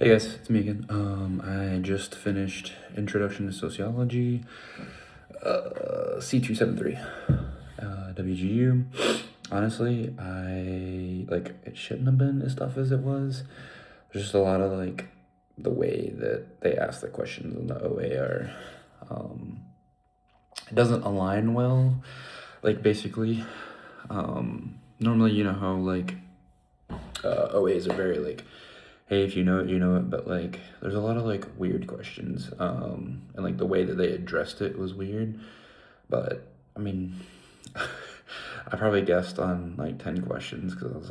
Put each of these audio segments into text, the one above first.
Hey guys, it's me again. I just finished Introduction to Sociology, C273, WGU. Honestly, it shouldn't have been as tough as it was. There's just a lot of the way that they ask the questions in the OA are, it doesn't align well. Basically, normally you know how OAs are very hey, if you know it, you know it, but there's a lot of weird questions, and the way that they addressed it was weird. But I mean, I probably guessed on 10 questions because I was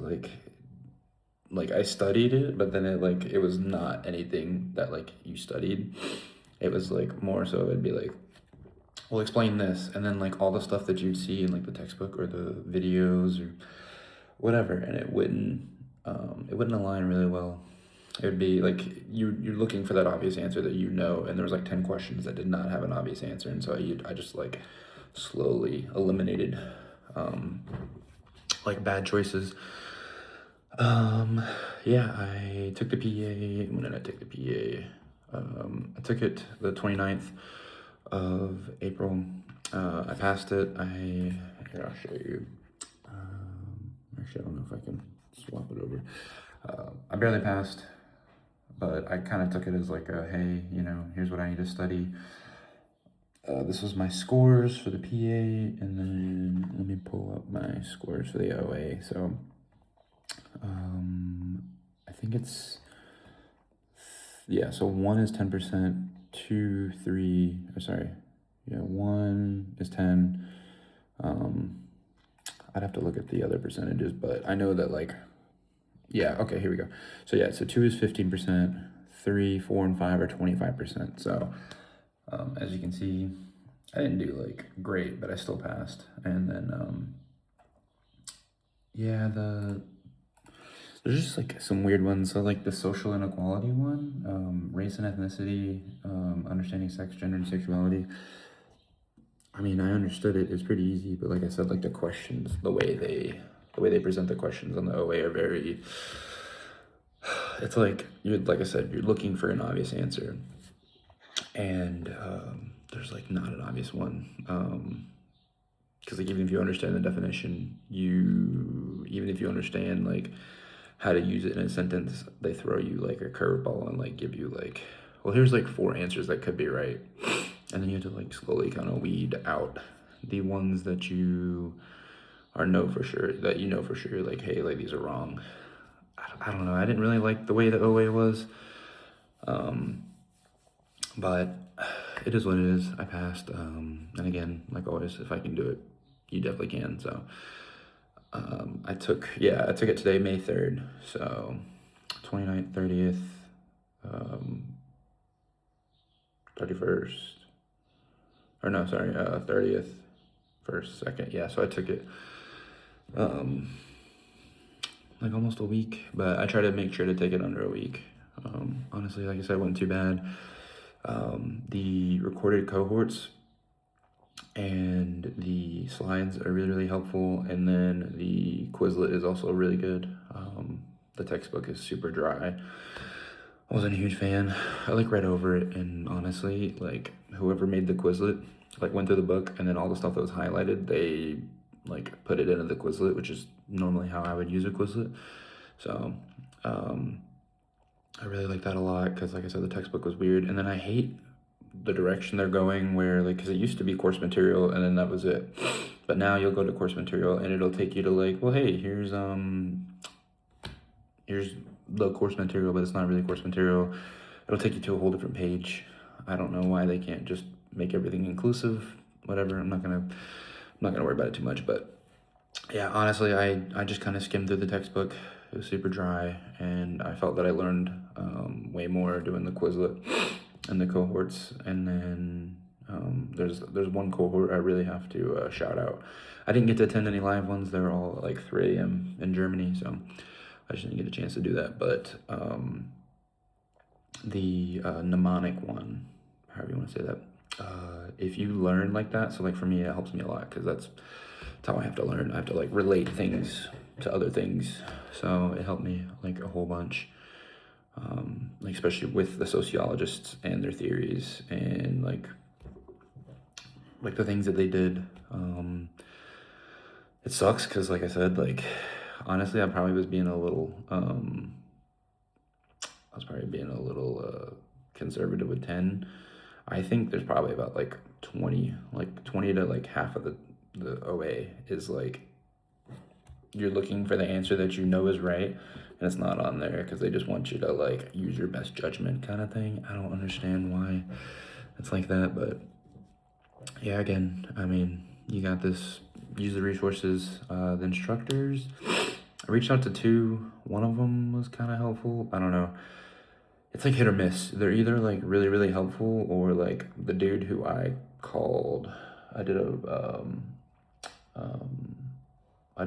I studied it, but then it was not anything that you studied. It was more so it'd be well, explain this, and then all the stuff that you'd see in the textbook or the videos or whatever, and it wouldn't align really well. It would be you're looking for that obvious answer that you know, and there was 10 questions that did not have an obvious answer, and so I just slowly eliminated bad choices. Yeah, I took the PA. When did I take the PA? I took it the 29th of April. I passed it. Here, I'll show you. Actually, I don't know if I can swap it over. I barely passed, but I kind of took it as hey, here's what I need to study. This was my scores for the PA, and then let me pull up my scores for the OA. So, I think it's, yeah, so 1 is 10%, 2, 3, sorry, yeah, 1 is 10. I'd have to look at the other percentages, but I know that yeah, okay, here we go. So yeah, so 2 is 15%, 3, 4, and 5 are 25%. So as you can see, I didn't do great, but I still passed. And then yeah, there's just some weird ones. So the social inequality one, race and ethnicity, understanding sex, gender, and sexuality. I mean, I understood it. It's pretty easy, but like I said, the questions, the way they present the questions on the OA are very. It's like I said, you're looking for an obvious answer, and there's not an obvious one. Because even if you understand the definition, even if you understand how to use it in a sentence, they throw you a curveball and give you well, here's 4 answers that could be right, and then you have to slowly kind of weed out the ones that you know for sure hey, these are wrong. I don't know. I didn't really like the way the OA was, but it is what it is. I passed, and again, like always, if I can do it, you definitely can. So I took it today, May 3rd. So 29th, 30th, 31st, or no, sorry, 30th, 1st, 2nd. Yeah, so I took it almost a week, but I try to make sure to take it under a week. Honestly, like I said, it wasn't too bad. The recorded cohorts and the slides are really, really helpful, and then the Quizlet is also really good. The textbook is super dry. I wasn't a huge fan. I read over it, and honestly, whoever made the Quizlet went through the book, and then all the stuff that was highlighted, they put it into the Quizlet, which is normally how I would use a Quizlet. So I really like that a lot because, like I said, the textbook was weird, and then I hate the direction they're going where because it used to be course material and then that was it, but now you'll go to course material and it'll take you to well, hey, here's the course material, but it's not really course material. It'll take you to a whole different page. I don't know why they can't just make everything inclusive. Whatever. I'm not gonna worry about it too much, but yeah, honestly, I just kind of skimmed through the textbook. It was super dry, and I felt that I learned way more doing the Quizlet and the cohorts. And then there's one cohort I really have to shout out. I didn't get to attend any live ones. They were all at 3 a.m. in Germany, so I just didn't get a chance to do that. But the mnemonic one, however you want to say that, if you learn like that, so for me, it helps me a lot because that's how I have to learn. I have to relate things to other things, so it helped me a whole bunch. like especially with the sociologists and their theories and like the things that they did. It sucks because, like I said, like honestly, I probably was being a little conservative with 10. I think there's probably about like 20 to like half of the OA is like you're looking for the answer that you know is right, and it's not on there because they just want you to like use your best judgment kind of thing. I don't understand why it's like that, but yeah, again, I mean, you got this. Use the resources. The instructors, I reached out to two. One of them was kind of helpful. I don't know. It's like hit or miss. They're either like really, really helpful, or like the dude who I called. I did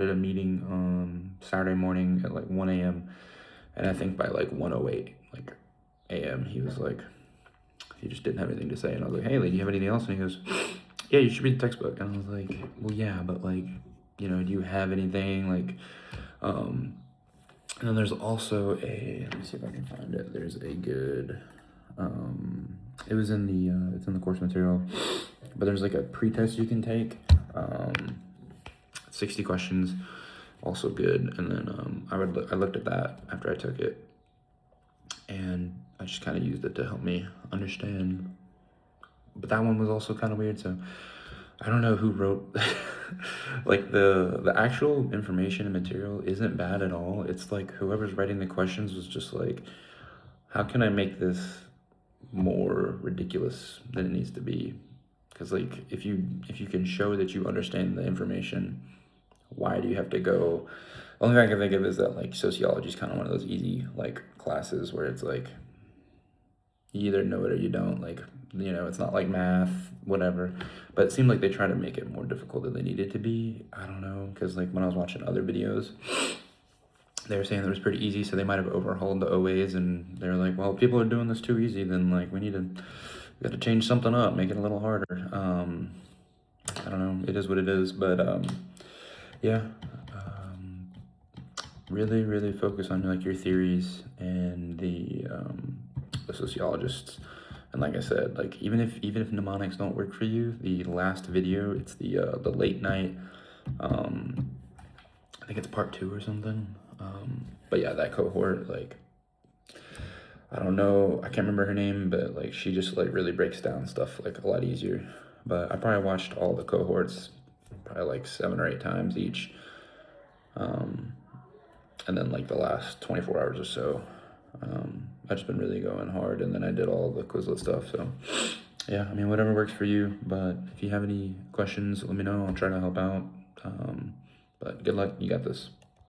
a meeting Saturday morning at like 1 a.m. and I think by like 1:08 like a.m. he was like, he just didn't have anything to say, and I was like, hey, do you have anything else? And he goes, yeah, you should read the textbook. And I was like, well, yeah, but like, you know, do you have anything like, and then there's also let me see if I can find it. There's a good, it was in the, it's in the course material, but there's like a pretest you can take, 60 questions, also good. And then I looked at that after I took it, and I just kind of used it to help me understand. But that one was also kind of weird, so I don't know who wrote like the actual information and material isn't bad at all. It's like whoever's writing the questions was just like, how can I make this more ridiculous than it needs to be? Because like if you can show that you understand the information, why do you have to go? The only thing I can think of is that like sociology is kind of one of those easy like classes where it's like you either know it or you don't, like, you know, it's not like math, whatever. But it seemed like they tried to make it more difficult than they needed to be. I don't know, because like when I was watching other videos, they were saying it was pretty easy, so they might have overhauled the OAs, and they were like, well, people are doing this too easy, then like we got to change something up, make it a little harder. I don't know, it is what it is, but yeah, really, really focus on like your theories and the sociologists. And like I said, like even if mnemonics don't work for you, the last video, it's the late night, I think it's part 2 or something. But yeah, that cohort, like, I don't know, I can't remember her name, but like she just like really breaks down stuff like a lot easier. But I probably watched all the cohorts probably like 7 or 8 times each. And then like the last 24 hours or so, I've just been really going hard, and then I did all the Quizlet stuff. So yeah, I mean, whatever works for you. But if you have any questions, let me know. I'll try to help out. But good luck. You got this.